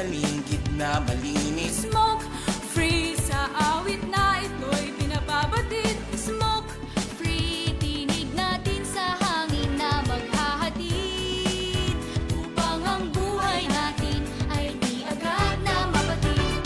paligid na malinis. Smoke free sa awit na ito'y pinababatid. Smoke free, tinig natin sa hangin na maghahatid, upang ang buhay natin ay di agad na mabatid.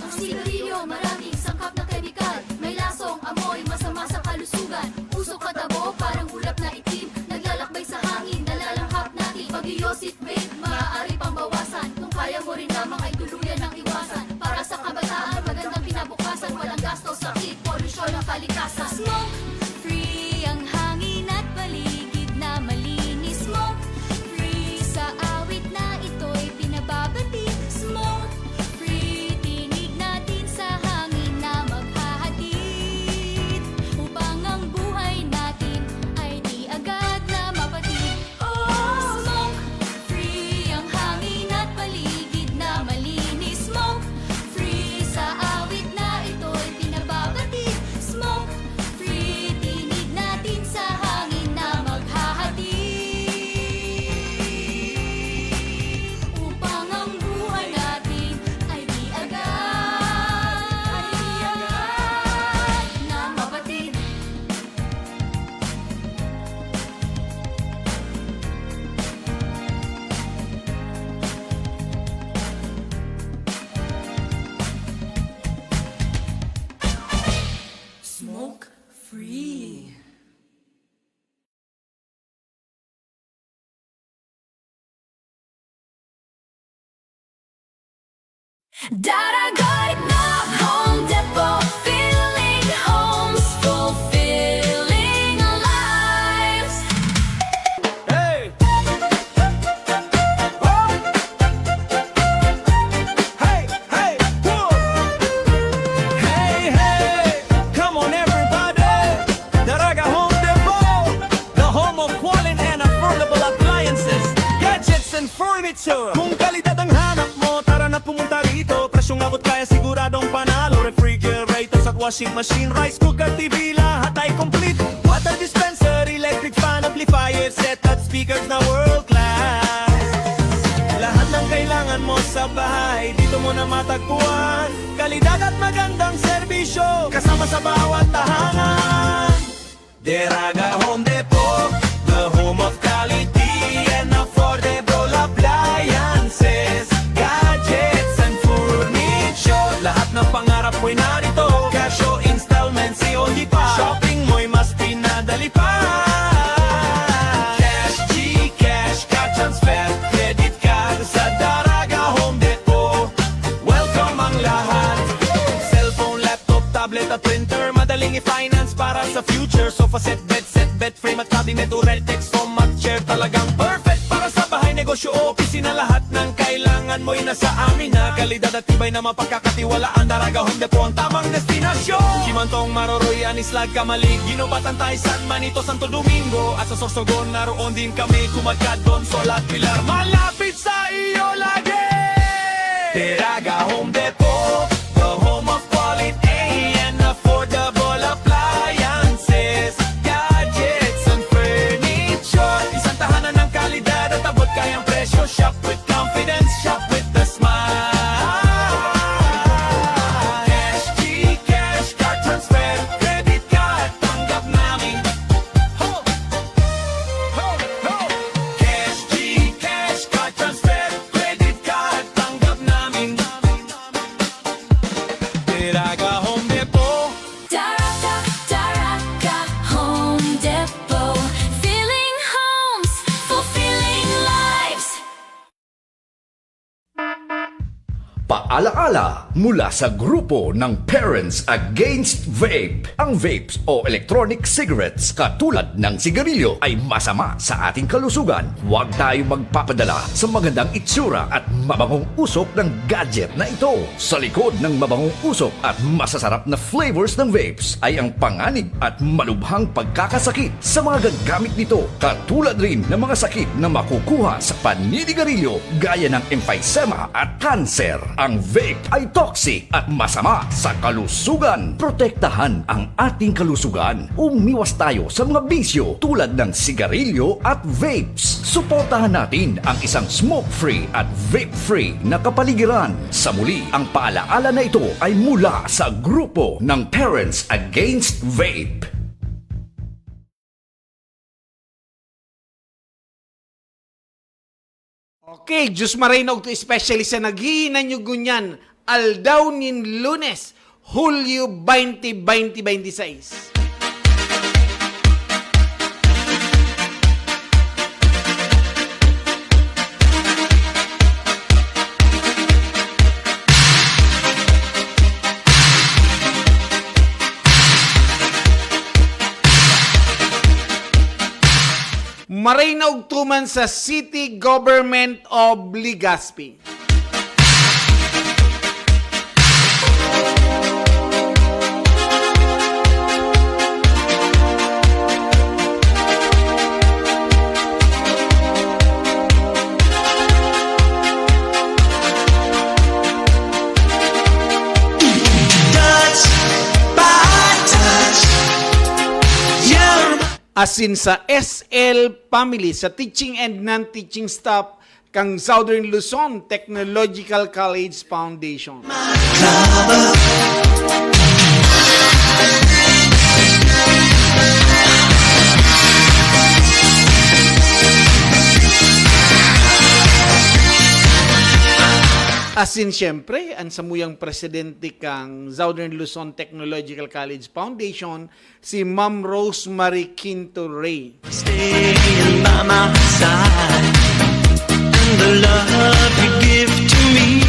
Ang sigarilyo maraming sangkap na kemikal, may lasong amoy masama sa kalusugan. Usok at tabo parang ulap na itim, naglalakbay sa hangin, nalalanghap natin. Pag-iyosit vape, maaari pang bawasan. Kung kaya mo rin lamang ay tuluyan ng iwasan. Para sa kabataan, magandang kinabukasan. Walang gasto, sakit, polusyon ang kalikasan. Smoke free ang hangin at paligid na malinis. Smoke free sa awit na ito'y pinababatid. Smoke free, tinig natin sa hangin na maghahatid, upang ang buhay natin ay di agad na mapatid. Smoke free ang hangin at paligid na malinis. Smoke free sa awit na ito'y pinababatid. Smoke free, tinig natin sa hangin na maghahatid, upang ang buhay natin ay di agad na mapatid. Smoke free. Daragoy na Home Depot, filling homes, fulfilling lives. Hey! Oh! Hey, hey, whoa! Hey, hey! Come on, everybody! Daraga Home Depot, the home of quality and affordable appliances, gadgets and furniture. Kung kalidad ang hanap mo, tara na pumunta rito. Presyong abot kaya siguradong panalo. Refrigerators at washing machine, rice cooker, TV, lahat ay complete. Water dispenser, electric fan, amplifier, set at speakers na world class. Lahat ng kailangan mo sa bahay, dito mo na matagpuan. Kalidad at magandang serbisyo, kasama sa bawat tahanan. Daraga Home Depot, the home of quality and affordable appliances, gadgets and furniture. Lahat ng pangarap mo'y narito, cash o installment, COD pa. Shopping mo'y mas pinadali pa. sofa set, bed frame at cabinet, Ureltex, foam at chair. Talagang perfect para sa bahay, negosyo o opisina. Lahat ng kailangan mo'y nasa amin na kalidad at tibay na mapagkakatiwalaan. Daraga Home Depot ang tamang destinasyon. Kimantong, Maroroy, Anislag, Kamalig, Ginobatan, Tay, San Manito, Santo Domingo. At sa Sorsogon, naroon din kami. Kumadkad, Donsol at Pilar, malapit sa iyo lagi. Daraga Home Depot, the home of quality and affordable appliances, gadgets and furniture. Isang tahanan ng kalidad at abot kayang presyo. Shop with confidence, shop with the smile. Cash, Gcash, card transfer, credit card, tanggap namin. Ho! Ho! Ho! Cash, Gcash, card transfer, credit card, tanggap namin. Daraga Home Depot. Daraga Home Depot. Filling homes, fulfilling lives. Paalaala mula sa grupo ng Parents Against Vape. Ang vapes o electronic cigarettes katulad ng sigarilyo ay masama sa ating kalusugan. Huwag tayo magpapadala sa magandang itsura at mabangong usok ng gadget na ito. Sa likod ng mabangong usok at masasarap na flavors ng vapes ay ang panganib at malubhang pagkakasakit sa mga gagamit nito. Katulad rin ng mga sakit na makukuha sa paninigarilyo gaya ng emphysema at cancer. Ang vape ay toxic at masama sa kalusugan. Protektahan ang ating kalusugan. Umiwas tayo sa mga bisyo tulad ng sigarilyo at vapes. Suportahan natin ang isang smoke-free at vape-free na kapaligiran. Sa muli, ang paalaala na ito ay mula sa grupo ng Parents Against Vape. Okay, Diyos Marino to especially sa naghihinan nyo gunyan, aldaw nin Lunes, Hulyo 20, 2026. Maray na ugtuman sa City Government of Legazpi. Asin sa SL Family, sa teaching and non-teaching staff kang Southern Luzon Technological College Foundation. Asin siyempre, ang samuyang presidente kang Southern Luzon Technological College Foundation, si Ma'am Rosemary Quinto Ray. Staying by my side, and the love you give to me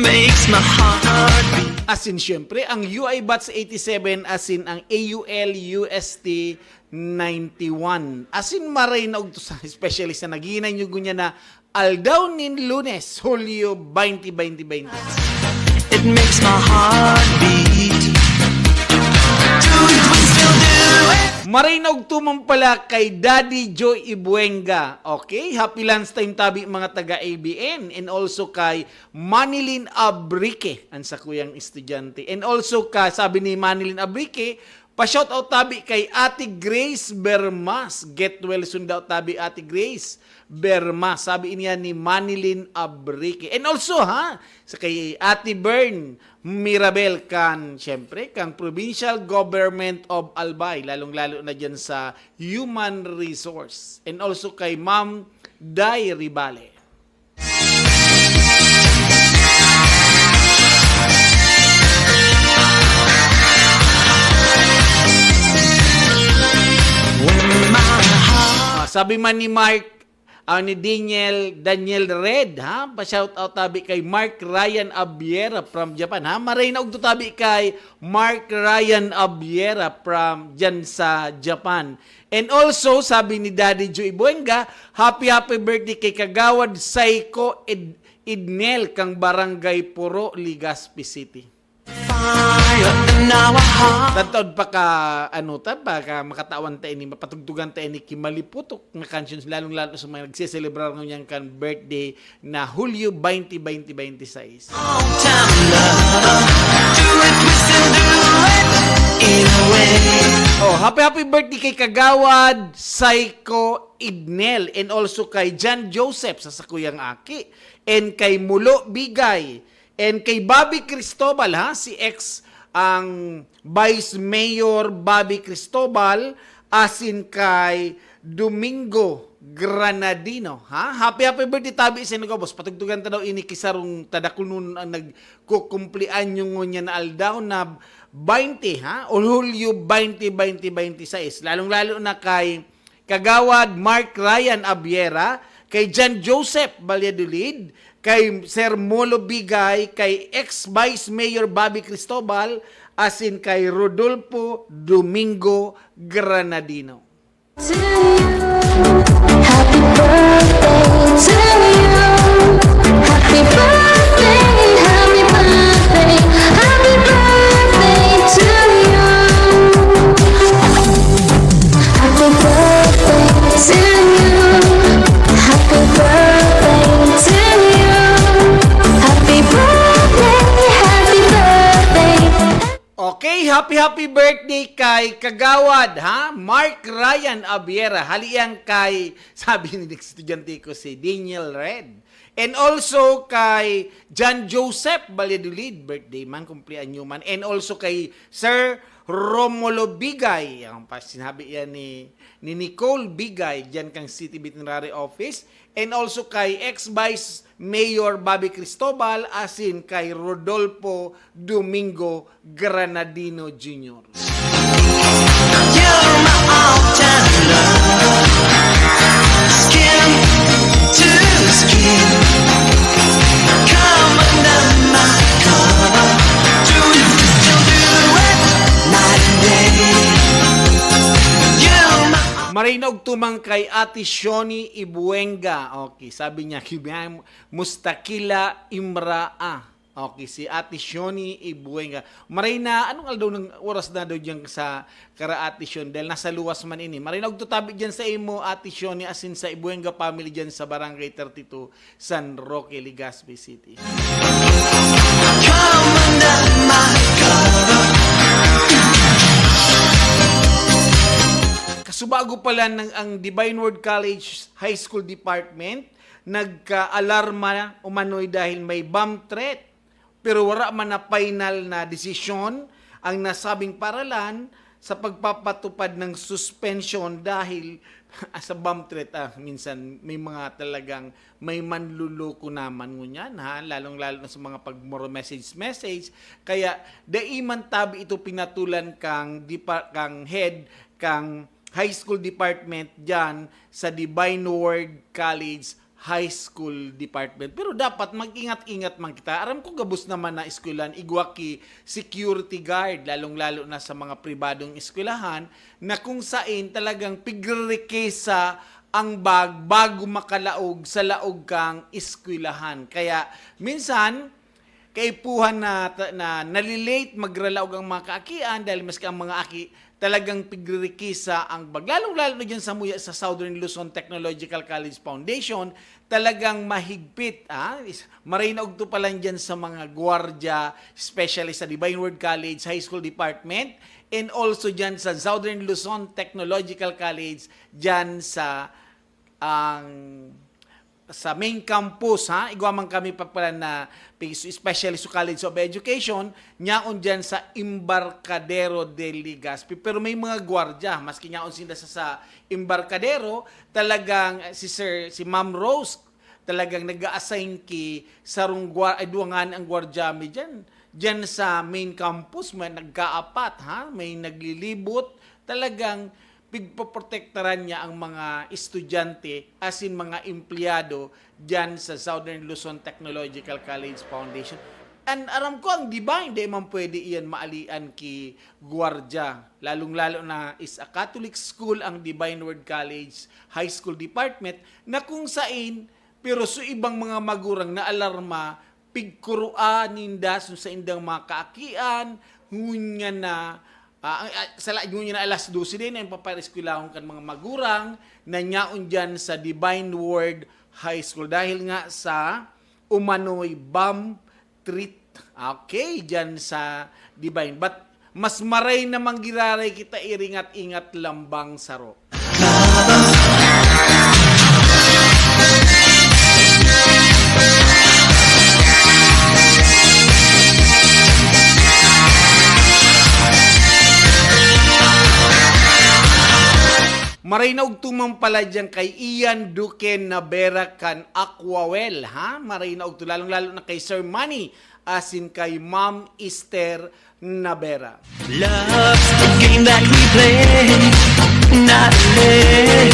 makes my heart beat. Asin siyempre, ang UI Bats 87, asin ang AUL UST 91. Asin maray na ugto sa specialist na naghihinay nyo gunya na aldaw nin Lunes, Hulyo 20, 2020. It makes my heart beat. Do it, we still do it. Maray na ugtuman pala kay Daddy Joy Ibuenga. Okay, happy lunch time tabi mga taga-ABN. And also kay Manilyn Abrique, ang sa kuyang estudyante. And also ka, sabi ni Manilyn Abrique, pa-shoutout tabi kay Ate Grace Bermas. Get well soon daw tabi Ate Grace Bermas. Sabi niya ni Manilyn Abrique. And also sa kay Ate Bern Mirabel kan, syempre, kang Provincial Government of Albay, lalong-lalo na dyan sa Human Resource. And also kay Ma'am Day Ribale. Sabi man ni Mark ni Daniel Red, ha? Pa-shout out tabi kay Mark Ryan Abiera from Japan, ha? Maray na og tabi kay Mark Ryan Abiera from dyan sa Japan. And also, sabi ni Daddy Joe Ibuenga, happy birthday kay Kagawad Saiko Idnel kang Barangay Puro, Legazpi City. Fire in our heart. Tantod pa ka, ka makatawan tayo ni, mapatugtugan tayo ni Kimaliputok nga cantions, lalong-lalo sa mga nagsiselebrar ng kan birthday na Hulyo 20, 2026. All time love. Do it, twist and do it in a way. Oh, happy birthday kay Kagawad Saiko Idnel and also kay John Joseph sa Sakuyang Aki and kay Mulo Bigay and kay Bobby Cristobal, ha, si ex ang Vice Mayor Bobby Cristobal, asin kay Domingo Granadino, ha? Happy birthday tabi sa inyo, boss. Patugtugan ta daw ini kisarong tadakunon ang nagkukumplian yung ngunya na aldaw na 20, ha? O Hulyo 20, 2026. Lalong-lalo na kay Kagawad Mark Ryan Abiera, kay John Joseph Valladolid, kay Sir Molo Bigay, kay ex-Vice Mayor Bobby Cristobal, asin kay Rodolfo Domingo Granadino. To you, happy birthday to you. Happy birthday, happy birthday, happy birthday to you. Happy birthday to you. Happy birthday to you. Happy birthday, happy birthday. Okay, happy birthday kay Kagawad, ha? Mark Ryan Abiera. Haliang kay, sabi ni estudyante ko si Daniel Red. And also kay John Joseph Valladolid, birthday man, kumplian nyo man. And also kay Sir Romulo Bigay. Ang sinabi yan ni Nicole Bigay, dyan kang City Veterinary Office. And also kay ex-Vice Mayor Bobby Cristobal, asin kay Rodolfo Domingo Granadino Jr. You're my all-time love. Skin to skin. Come under my cover. Do it, still do it. Night and day. You're my Marinog tumang kay Ate Shoni Ibuenga. Okay, sabi niya, Mustakila Imraa. Okay, si Ate Shoni Ibuenga. Maray na, anong aldaw ng oras na daw dyan sa kara Ate Shoni? Dahil nasa luwas man ini. Marinog tutabi dyan sa imo, Ate Shoni, asin sa Ibuenga family dyan sa Barangay 32, San Roque, Legazpi City. come under my cover. Kasubago pala ang Divine Word College High School Department, nagka-alarma umano'y dahil may bomb threat. Pero wala man na final na desisyon ang nasabing paralan sa pagpapatupad ng suspension dahil sa bomb threat. Minsan may mga talagang may manluloko naman ngunyan, ha? Lalong-lalo na sa mga pag-moro message. Kaya daiman tabi ito pinatulan kang head kang high school department dyan sa Divine Word College High School Department. Pero dapat mag-ingat-ingat man kita. Aram ko gabos naman na eskwelahan, igwaki security guard, lalong-lalo na sa mga pribadong eskwelahan, na kung saan talagang pigrekesa ang bag bago makalaog sa laog kang eskwelahan. Kaya minsan, kaipuhan na nalilate magralaog ang mga kaakian dahil maski ang mga aki talagang pigrekisa ang bag. Lalong-lalo na dyan sa Southern Luzon Technological College Foundation, talagang mahigpit. Maray na ugto pa lang dyan sa mga gwardiya, especially sa Divine Word College High School Department, and also dyan sa Southern Luzon Technological College, dyan sa main campus, ha? Igwaman kami pagpala na especially sa College of Education, nyaon dyan sa Embarcadero de Legazpi. Pero may mga gwardya, maski nyaon sila sa Embarcadero, talagang si Ma'am Rose, talagang nag-a-assign ki sarong duwangan ang gwardyami dyan. Dyan sa main campus, may nagkaapat, ha? May naglilibot, talagang pigpoprotektaran niya ang mga estudyante as in mga empleyado dyan sa Southern Luzon Technological College Foundation. And aram ko, ang Divine, di man pwede iyan maalian ki Guardia. Lalong-lalo na is a Catholic school ang Divine Word College High School Department na kung sain, pero sa ibang mga magurang na alarma, pigkuruan ninda sa indang mga kaakian, ngunya na, ngunya na alas 12 din, ang papareskwilahon kan mga magurang, na nyaon dyan sa Divine Word High School. Dahil nga sa umano'y bomb treat. Okay, dyan sa Divine. But mas maray na manggiraray kita iringat-ingat lambang saro. Maray na og tumang pala dyan kay Ian Duque Navera kan Aquawell, ha? Maray na og lalong-lalo na kay Sir Manny, asin kay Ma'am Esther Navera. Love's the game that we play, not play.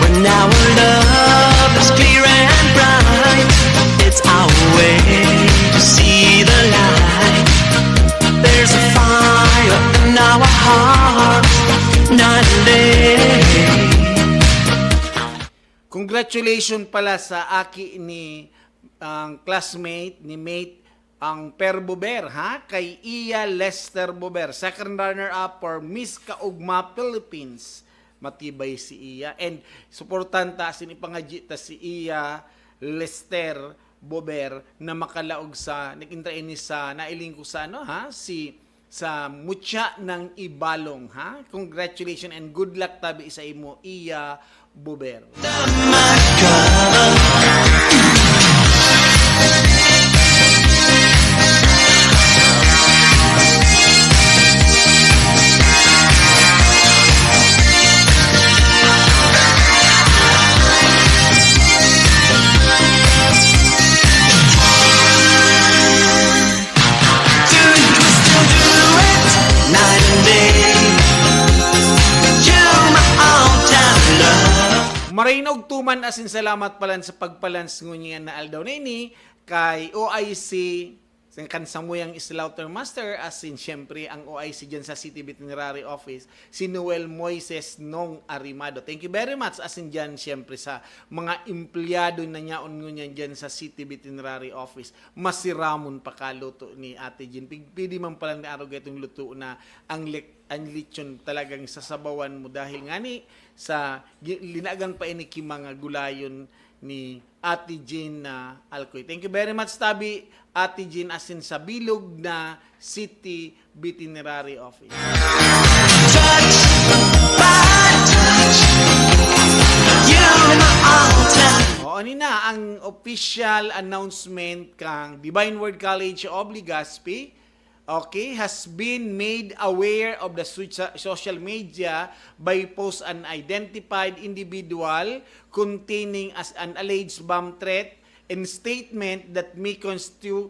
When our love is clear and bright, it's our way to see the light. There's a fire in our hearts, not late. Congratulations pala sa aki ni ang classmate ni mate ang Per Bober, ha, kay Iya Lester Bober, second runner-up for Miss Kaugma Philippines. Matibay si Iya, and suportanta sin ipangajita si Iya Lester Bober na makalaog sa nag-intrain sa nailing ko sa ano, ha, si sa Mutya ng Ibalong, ha. Congratulations and good luck tabi sa imo, Iya Bober. Night and day, you're my all-time love. Maray na og tuman asin salamat pala sa pagpalans ngunyan na aldaw nini kay OIC kan samuyang Slaughter Master asin syempre ang OIC dyan sa City Veterinary Office si Noel Moises Nong Arimado. Thank you very much asin dyan syempre sa mga empleyado na nyaon ngunyan dyan sa City Veterinary Office. Masiramon pakaluto ni Ate Jean. Pidi man pala ni araw itong luto na ang lechon talagang sasabawan mo dahil nga ni sa linagan pa ini ki mga gulayon ni Ate Jean na Alcoy. Thank you very much tabi Ate Jean asin sa bilog na City Veterinary Office. Touch, by touch, you're my all-time. O ani na ang official announcement kang Divine Word College of Legazpi, okay, has been made aware of the social media by post an identified individual containing as an alleged bomb threat and statement that may constitute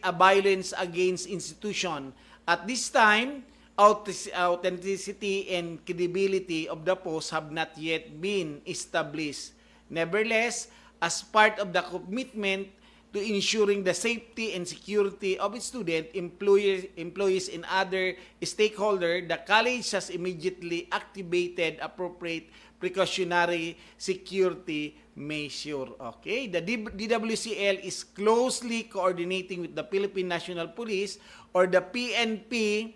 a violence against institution. At this time, authenticity and credibility of the post have not yet been established. Nevertheless, as part of the commitment to ensuring the safety and security of its student, employees, and other stakeholders, the college has immediately activated appropriate precautionary security measure. Okay, the DWCL is closely coordinating with the Philippine National Police or the PNP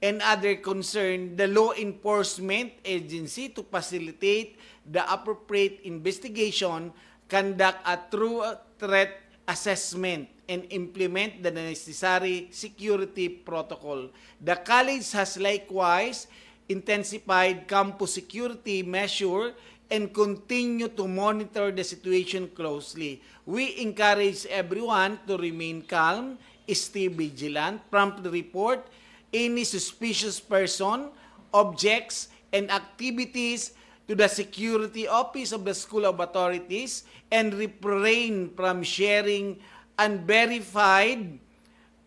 and other concerned the law enforcement agency to facilitate the appropriate investigation, conduct a true threat assessment, and implement the necessary security protocol. The college has likewise intensified campus security measure and continue to monitor the situation closely. We encourage everyone to remain calm, stay vigilant, promptly report any suspicious person, objects, and activities to the security office of the School of Authorities, and refrain from sharing unverified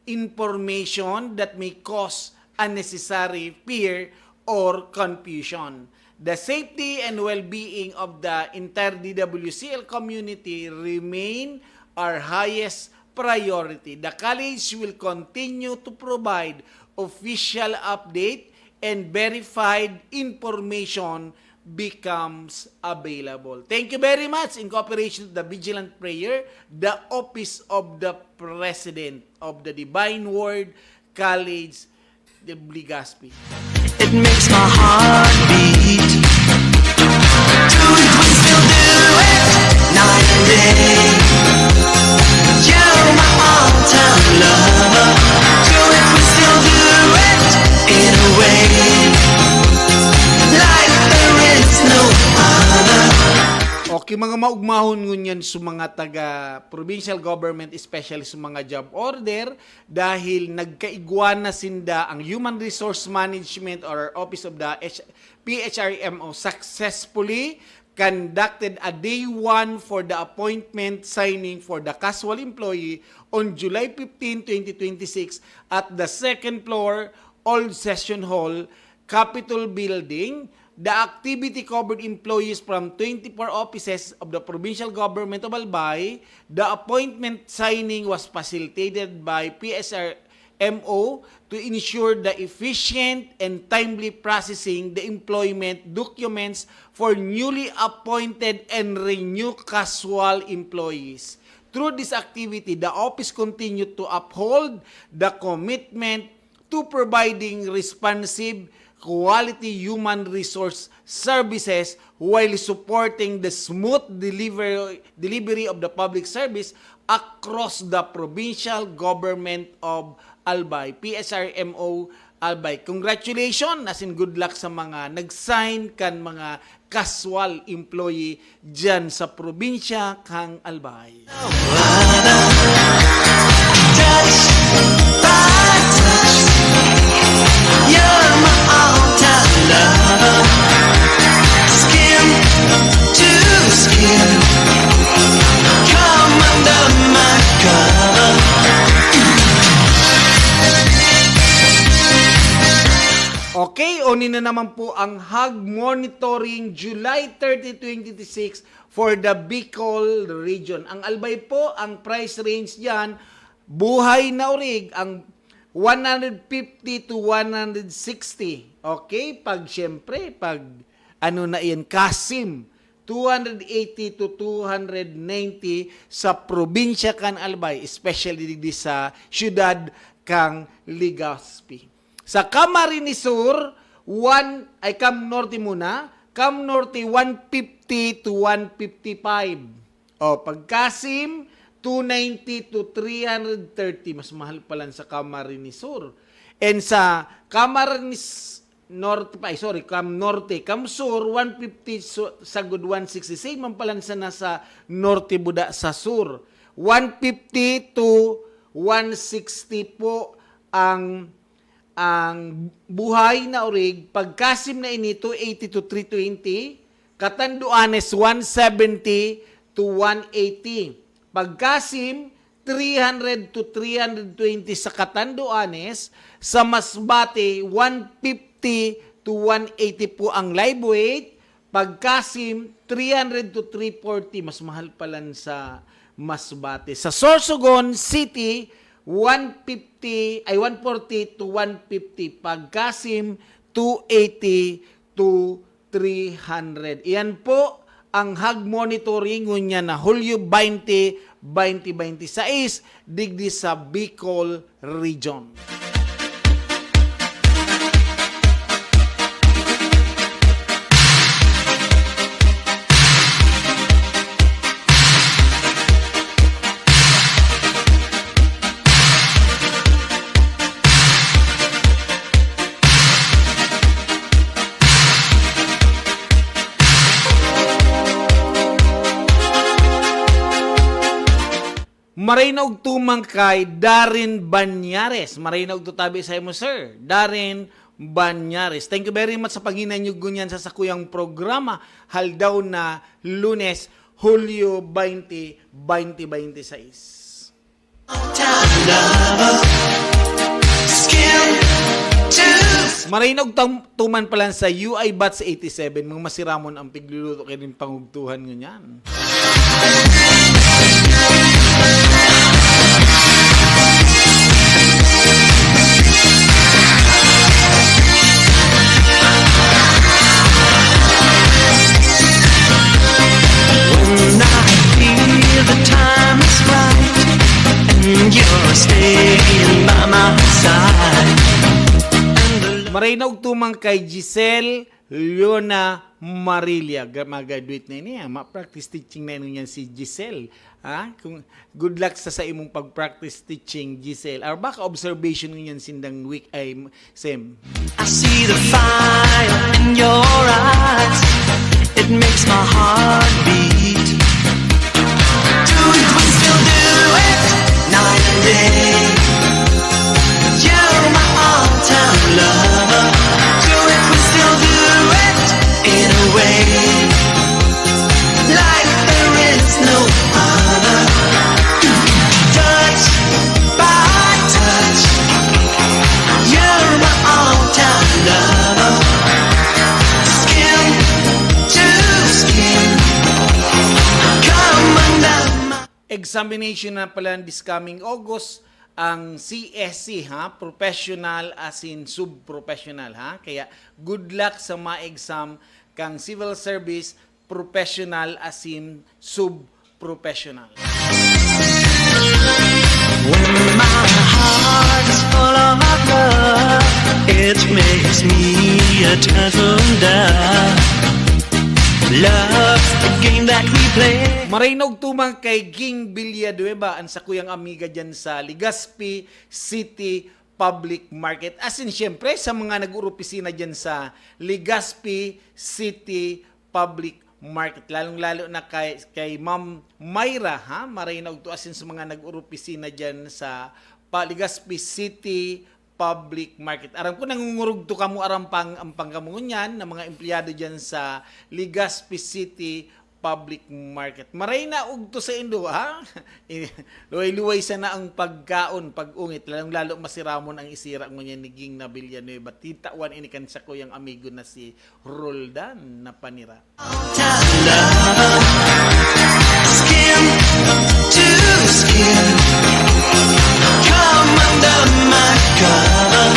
information that may cause unnecessary fear or confusion. The safety and well-being of the entire DWCL community remain our highest priority. The college will continue to provide official update and verified information becomes available. Thank you very much in cooperation with the Vigilant Prayer, the Office of the President of the Divine Word College, the Legazpi. It makes my heart beat. Do it, we still do it, night and day. You're my all-time lover. Do it, we still do it, in a way. Like there is no other. Okay, mga maugmahon ngunyan sa mga taga-provincial government, especially sa mga job order, dahil nagkaigwana sinda ang Human Resource Management or Office of the PHRMO successfully conducted a day 1 for the appointment signing for the casual employee on July 15, 2026 at the second floor, Old Session Hall, Capitol Building. The activity covered employees from 24 offices of the provincial government of Albay. The appointment signing was facilitated by PSRMO to ensure the efficient and timely processing the employment documents for newly appointed and renewed casual employees. Through this activity, the office continued to uphold the commitment to providing responsive quality human resource services while supporting the smooth delivery of the public service across the provincial government of Albay, PSRMO Albay. Congratulations, as in good luck sa mga nag-sign kan mga casual employee dyan sa probinsya kang Albay. Touch by touch, you're my all-time lover. Skin to skin, come under my cover. Okay, onin na naman po ang Hog Monitoring July 30, 2026 for the Bicol region. Ang Albay po, ang price range diyan, buhay na urig, ang 150 to 160. Okay, pag syempre, pag ano na yan, Kasim, 280 to 290 sa probinsya kan Albay, especially di sa syudad kang Legazpi. Sa Camarines Sur, Cam Norte muna. Cam Norte, 150 to 155. O, pag Kasim, 290 to 330. Mas mahal pa lang sa Camarines Sur. And sa Camarines Norte, Cam Norte, Cam Sur, 150 sa good 160. Same man pala sa nasa Norte Buda sa Sur. 150 to 160 po ang buhay na urig. Pag Kasim na ini, 280 to 320. Catanduanes, 170 to 180. Pag Kasim, 300 to 320 sa Catanduanes. Sa Masbate, 150 to 180 po ang live weight. Pag Kasim, 300 to 340. Mas mahal pala sa Masbate. Sa Sorsogon City, 140 to 150. Pag Kasim, 280 to 300. Iyan po ang Hog Monitoring ngunya na Hulyo 20, 2026 digdi sa Bicol Region. Marinaog tumang kay Darren Banyares. Marinaog tutabi sa mo, sir. Darren Banyares. Thank you very much sa paghinanyog nyan sa sakuyang programa. Haldaw na Lunes, Hulyo 20, 2026. Time lover, skin to Marinog tuman pala sa UI Bats 87, mga masiramon ang pigluluto kay din pangugtuhan ngunyan. When I feel the time is right and you're staying by my side. Marinog tumang kay Giselle Leona Marilia. Mag-graduate na niya. Ma-practice teaching na yan si Giselle. Ha? Good luck sa imong pag-practice teaching, Giselle. Or baka observation niyan sindang week ay same. I see the fire in your eyes. It makes my heart beat. Do it, we still do it, night and day. You're my all-time lover. Do it, we still do it, in a way. Like there is no other. Touch by touch. You're my all-time lover. Skin to skin. Come under my... Examination na pala this coming August ang CSC, ha? Professional as in sub-professional, ha? Kaya good luck sa mga exam kang civil service, professional as in sub-professional. When my heart is full of love, it makes me a turtle dove. Love, the game that we play. Marinog tumang kay Ging Villanueva ang sa kuyang amiga dyan sa Legazpi City Public Market. As in, syempre, sa mga nag-uropisina dyan sa Legazpi City Public Market. Lalong-lalo na kay Ma'am Myra, ha? Marinog to as in sa mga nag-uropisina dyan sa Legazpi City Public Market. Aram ko nangungurug to kamo aram pang ampang kamo nyan ng mga empleyado diyan sa Legazpi City Public Market. Maray na og to sa indo, ha? Luway-luway sana ang pagkaon, pag-ungit, lalong-lalo masiramon ang isira ngunyan ni Ging na Villanueva. Titawan ini kan sa kuyang amigo na si Roldan na panira. Skin to skin. Come under my cover.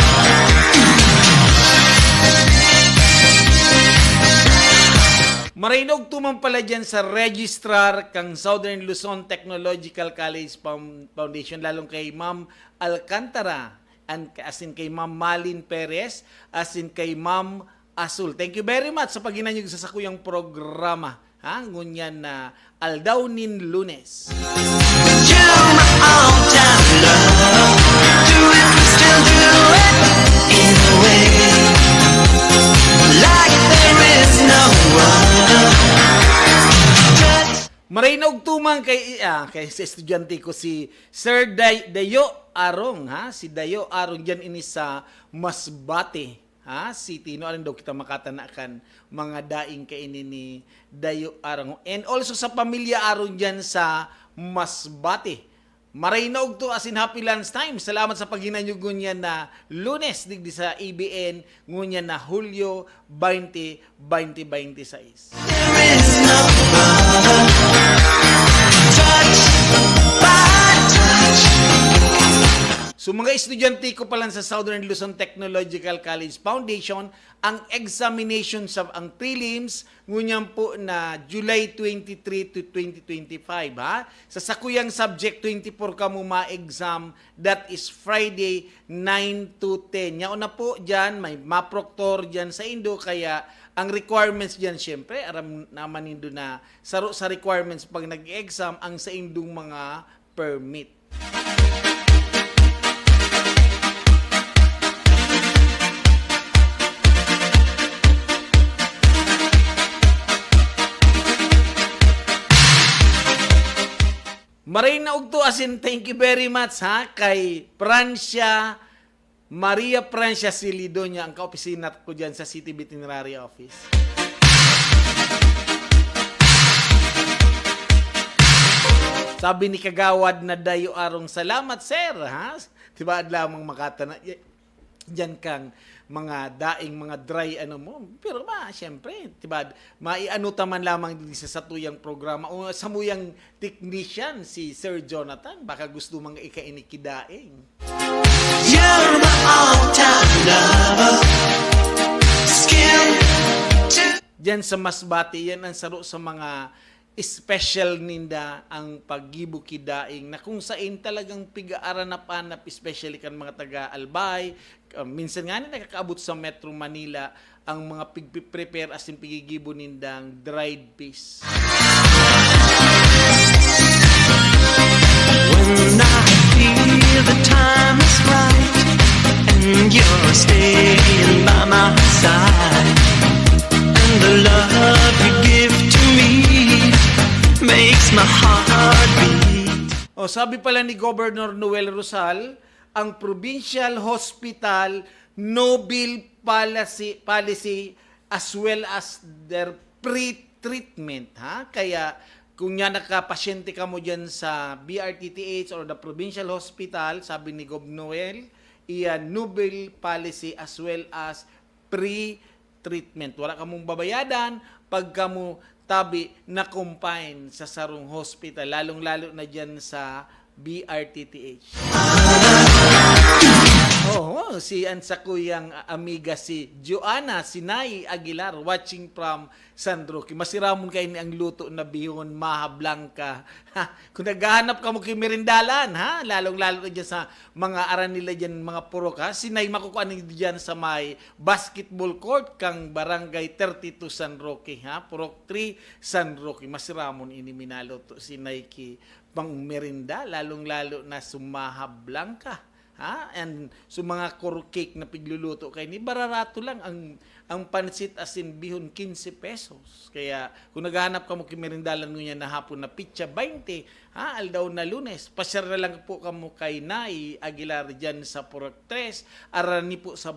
Marinog tuman pala dyan sa registrar kang Southern Luzon Technological College Foundation, lalong kay Ma'am Alcantara, as in kay Ma'am Malin Perez, as in kay Ma'am Azul. Thank you very much sa paginanyog sa sakuyang programa. Ha? Ngunyan na Aldaunin Lunes. You're my all-time love. Do it, we still do it, in a way. Like there is no other. Marinog tumang kay sa estudyante ko si Sir Dayo Arong, ha? Si Dayo Arong diyan ini sa Masbate, ha? City. No, alin daw kita makatanakan mga daing kaini ni Dayo Arong. And also sa pamilya Arong diyan sa Masbate. Marinog to as in happy lunch time. Salamat sa paghinanyugon niya na Lunes digdi sa ABN ngunya na Hulyo 20, 2026. There is no other. Touch by touch. So mga estudyante ko pa lang sa Southern Luzon Technological College Foundation, ang examination sa ang prelims ngunyan po na July 23 to 2025, ha? Sa sakuyang subject 24 ka mo ma-exam, that is Friday 9 to 10. Yaon na po dyan, may ma-proctor dyan sa Indo, kaya ang requirements dyan, syempre, aram naman Indo na saro sa requirements pag nag-exam ang sa Indong mga permit. Maray na ugto as in thank you very much, ha, kay Maria Francia Silidonia, ang kaopisina ko dyan sa City Veterinary Office. Sabi ni Kagawad na Dayo Arong, salamat sir, ha? Diba lamang makatana dyan kang mga daing mga dry ano mo. Pero syempre, diba, maiano taman lamang din sa satuyang programa o samuyang technician si Sir Jonathan. Baka gusto mga ikainikidaing. You're my all-time lover. Skin to Diyan sa Masbate, yan ang saro sa mga special ninda ang paggibukidaing na kung saan talagang pigaara na panap, especially kan mga taga-Albay. Minsan nga nakakaabot sa Metro Manila ang mga pig-prepare as in pigigibo nindang dried fish. when I feel the time is right and you're staying by my side, and the love you give to me makes my heart beat. O sabi pala ni Governor Noel Rosal, ang Provincial Hospital Nobel policy as well as their pre-treatment, ha? Kaya kung yan nakapasyente ka mo dyan sa BRTTH or the Provincial Hospital, sabi ni Gov. Noel, iyan Nobel policy as well as pre-treatment. Wala ka mong babayadan pag ka mo tabi na confine sa sarong hospital, lalong-lalo na dyan sa BRTTH. Oh, si Ansakuyang amiga si Joanna Sinay Aguilar watching from San Roque. Masiramon kayo ni ang luto na bihon Maha Blanca. Ha, kung naghahanap ka mo kay merindalan, ha? Lalong-lalo na dyan sa mga aran nila dyan, mga purok, ha? Sinay makukuha nila dyan sa may basketball court kang barangay 32 San Roque, ha? Purok 3 San Roque. Masiramon ini minalo to Sinay ki pang merinda, lalong-lalo na sumaha Blanca. Ha? And so mga core cake na pigluluto kay ni bararato lang ang pansit asin bihon 15 pesos. Kaya kung naghahanap ka mo kimerindalan mo na hapon na pizza 20, ha, aldaw na Lunes, pasyar na lang po kamo kay Nay Aguilar diyan sa Purok 3, arani po sa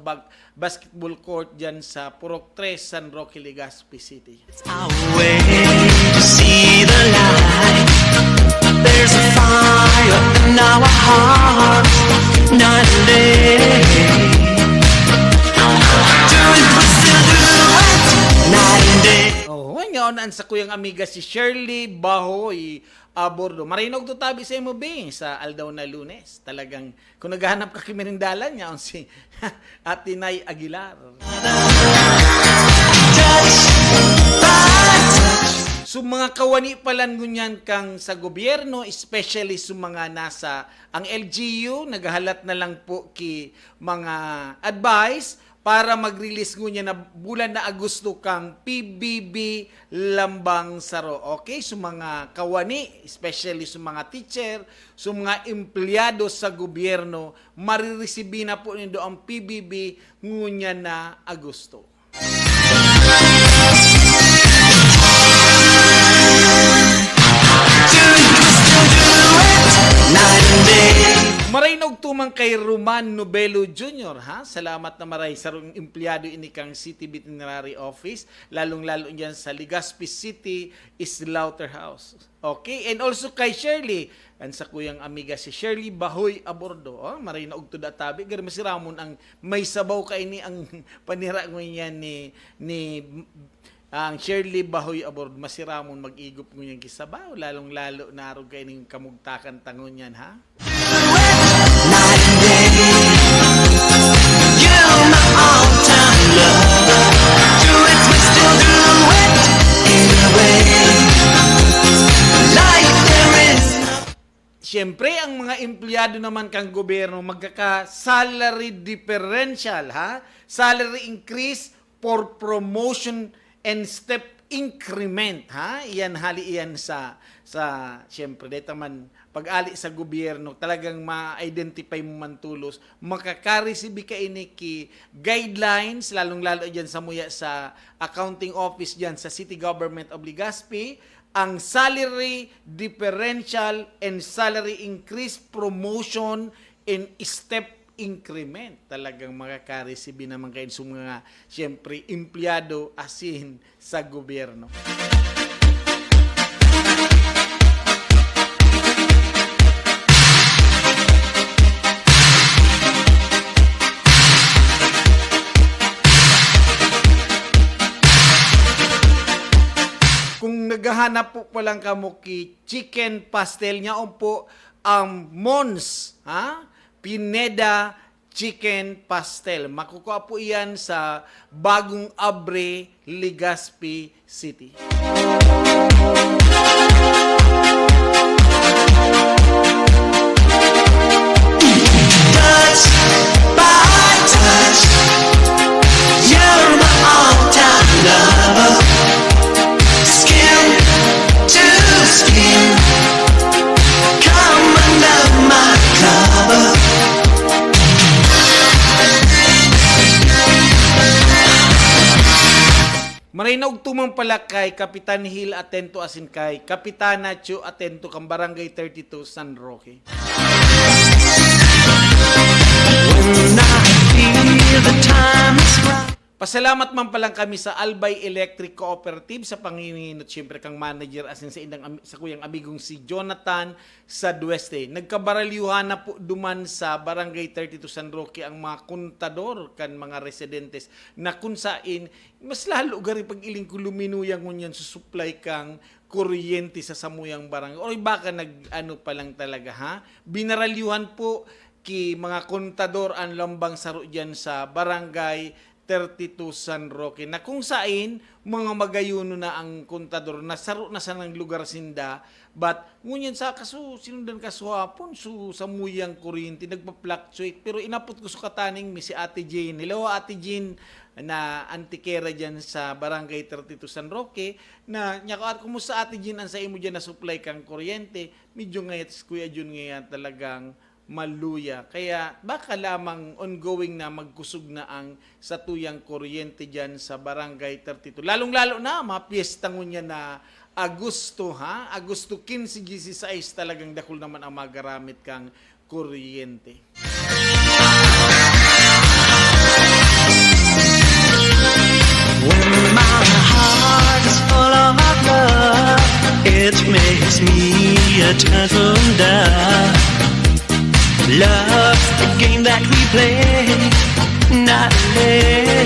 basketball court diyan sa Purok 3 San Roque, Legazpi City. Our way to see the light. There's a fire in our hearts, night and day. Do it, we still do it, night and day. Oh, ngayon ang sa kuyang amiga si Shirley Bahoy Abordo. Marinog to tabi sa mo be sa aldaw na Lunes. Talagang kung naghahanap ka kimerindalan niya on si Ate Nay Aguilar. So mga kawani palan ngunyan kang sa gobyerno, especially sa mga nasa ang LGU, naghahalat na lang po ki mga advice para mag-release ngunyan na bulan na Agosto kang PBB Lambang Saro. Okay? So mga kawani, especially sa mga teacher, sa mga empleyado sa gobyerno, marireceive na po nindo ang PBB ngunyan na Agosto. Marainog tumang kay Roman Nobelo Jr. ha? Salamat na maray sa empleyado ini kang City Veterinary Office, lalong-lalo diyan sa Legazpi City Slaughterhouse. Okay, and also kay Shirley, ang sa kuyang amiga si Shirley Bahoy Abordo. Oh, marainog to databi, gar masiramon ang may sabaw kay ni ang panira niya ni ang Shirley Bahoy Abordo, masiramon mag-igop ngunyan kisabaw, lalong-lalo na arog kay ning kamugtakan tangon yan, ha? Night and day, you're my all-time lover. Do it, we still do it anyway. Like there is Siyempre, ang mga empleyado naman kang gobyerno magkaka-salary differential, ha? Salary increase for promotion and step increment, ha? Iyan hali iyan sa siyempre dito man pag-ali sa gobyerno, talagang ma-identify mo man tulos, makaka-receive ka ini ki guidelines, lalong-lalo diyan sa muya sa accounting office diyan sa City Government of Legazpi, ang salary differential and salary increase, promotion and step increment. Talagang makaka-receive naman kayo sa mga siyempre empleyado asin sa gobyerno. naghahanap po palang kamo ki chicken pastel niya po ang Mons, Pineda Chicken Pastel. Makukuha po iyan sa Bagong Abre, Legazpi City. Touch by touch, you're my all-time lover. Skin to skin, come under my cover. Marinog tumang pala kay Kapitan Hill atento asin kay Kapitana Chu atento kang Barangay 32 San Roque. When I feel the time is right. Pasalamat man palang kami sa Albay Electric Cooperative sa panginginot siyempre kang manager asin sa kuyang abigong si Jonathan sa Dueste. Nagkabaralyuhan na po duman sa Barangay 32 San Roque ang mga kontador kan mga residentes na kunsain mas lalo gari pag iling kuluminuyang ngunyan supply kang kuryente sa samuyang barangay. O baka nag-ano pa lang talaga Binaralyuhan po ki mga kontador ang lambang saro dyan sa Barangay 32 San Roque na kung saan mga magayuno na ang kontador na saro na sa ng lugar sinda but ngunyan sa sinundan kasuhapon sa muyang kuryente nagpa-fluctuate pero inapot ko sa kataning mi si Ate Jane. Hello Ate Jane na antikera dyan sa Barangay 32 San Roque na nyakaat kumusta Ate Jane ang sa imo dyan na supply kang kuryente medyo ngayat Kuya Jun ngayon talagang maluya. Kaya baka lamang ongoing na magkusog na ang satuyang kuryente dyan sa Barangay 32. Lalong-lalo na, mga piyesta niya na Agosto, Agosto 15, 16 talagang dakol naman ang magaramit kang kuryente. When my heart is full of love, it makes me a turtle dove. Love's the game that we play, not play.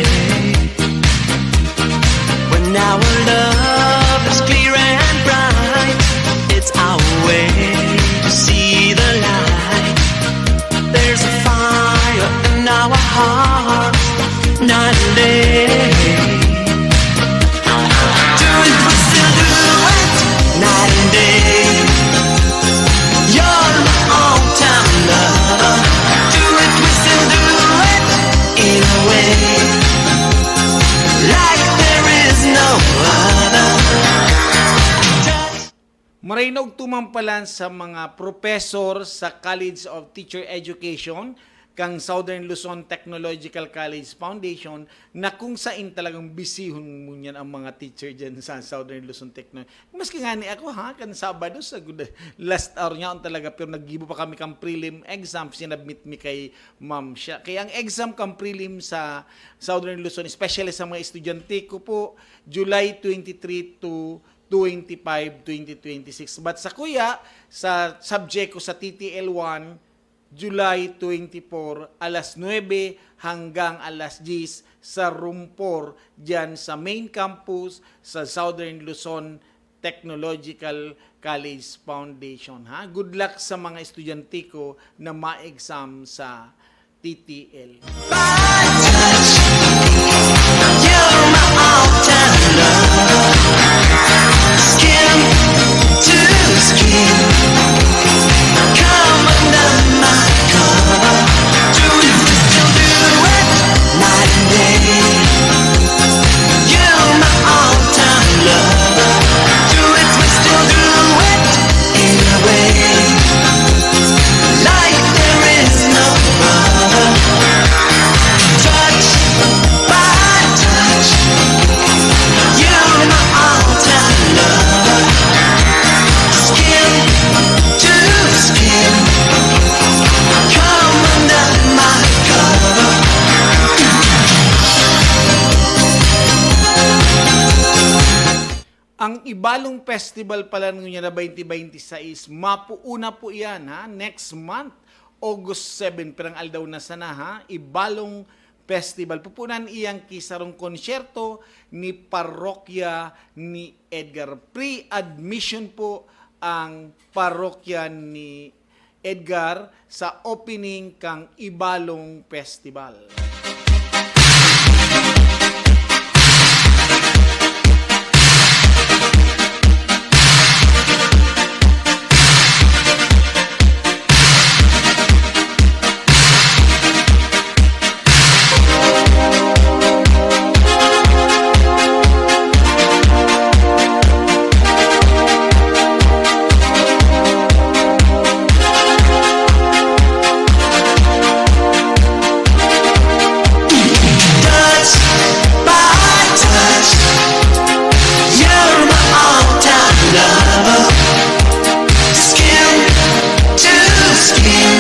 When our love is clear and bright, it's our way to see the light. There's a fire in our hearts, night and day. Do it, we still do it, night and day. You're my all-time lover. Do it, we still do it, in a way, like there is no other. Marinog tumampalan sa mga professor sa College of Teacher Education kang Southern Luzon Technological College Foundation na kung saan talagang bisihon mo niyan ang mga teacher dyan sa Southern Luzon Technology. Maski nga ni ako kan Sabado sa last hour niya talaga pero naggibo pa kami kang prelim exam sinabmit mi kay ma'am siya. Kaya ang exam kang prelim sa Southern Luzon especially sa mga estudyante ko po July 23 to 25, 2026. But sa kuya, sa subject ko sa TTL1, July 24, alas 9 hanggang alas 10 sa room 4 dyan sa main campus sa Southern Luzon Technological College Foundation. Good luck sa mga estudyante ko na ma-exam sa TTL. You're my all-time lover. Skin to skin, come under my cover. Do it, we still do it, night and day. You're my all-time lover. Do it, we still do it, in a way, like there is no other. Touch by touch, you're my all-time lover. Skin to skin, come under my cover. Ang Ibalong Festival pala niya na 2026, mapuuna po yan next month, August 7, pirang aldaw na sana Ibalong Festival. Pupunan iyang kisarong konsyerto ni parokya ni Edgar. Pre-admission po ang parokya ni Edgar sa opening kang Ibalong Festival. Touch by touch, you're my all-time lover. Skin to skin,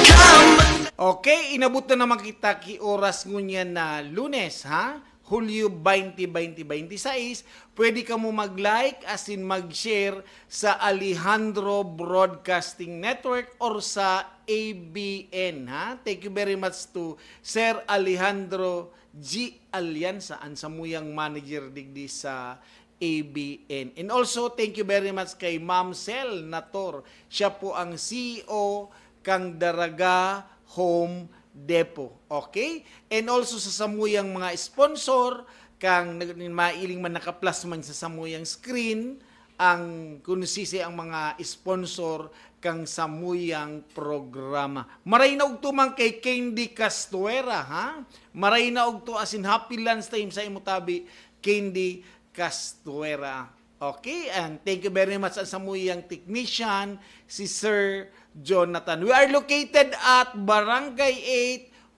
come. Okay, inabot na naman kita ki oras ngunya na Lunes, ha? Hulyo 20, 2026. Pwede ka mo mag-like as in mag-share sa Alejandro Broadcasting Network or sa ABN, ha? Thank you very much to Sir Alejandro G. Alianza, ang samuyang manager digdi sa ABN. And also, thank you very much kay Ma'am Sel Nator. Siya po ang CEO kang Daraga Home Depot. Okay? And also sa samuyang mga sponsor, kang mailing man nakaplas man sa samuyang screen, ang kunisisi ang mga sponsor kang samuyang programa. Maray na og tumang kay Candy Castuera, ha? Maray na og to as in happy lunch time sa imutabi, Candy Castuera. Okay? And thank you very much sa samuyang technician, si Sir Jonathan. We are located at Barangay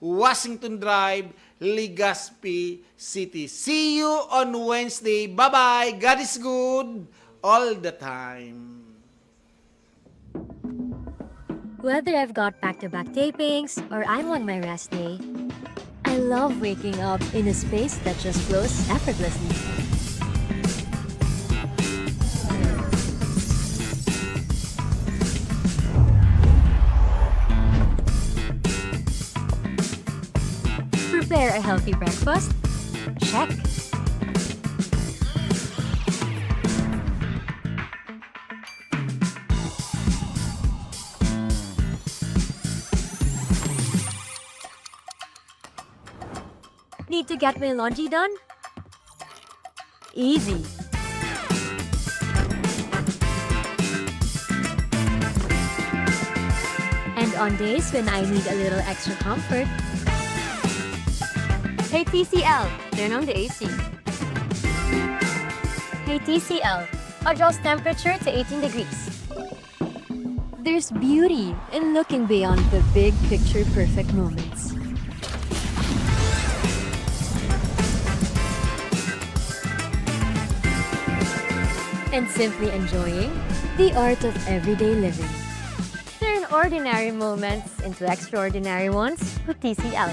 8, Washington Drive, Legazpi City. See you on Wednesday. Bye-bye. God is good all the time. Whether I've got back-to-back tapings or I'm on my rest day, I love waking up in a space that just flows effortlessly. Prepare a healthy breakfast? Check. Need to get my laundry done? Easy. And on days when I need a little extra comfort, hey TCL, turn on the AC. Hey TCL, adjust temperature to 18 degrees. There's beauty in looking beyond the big picture perfect moments. And simply enjoying the art of everyday living. Turn ordinary moments into extraordinary ones with TCL.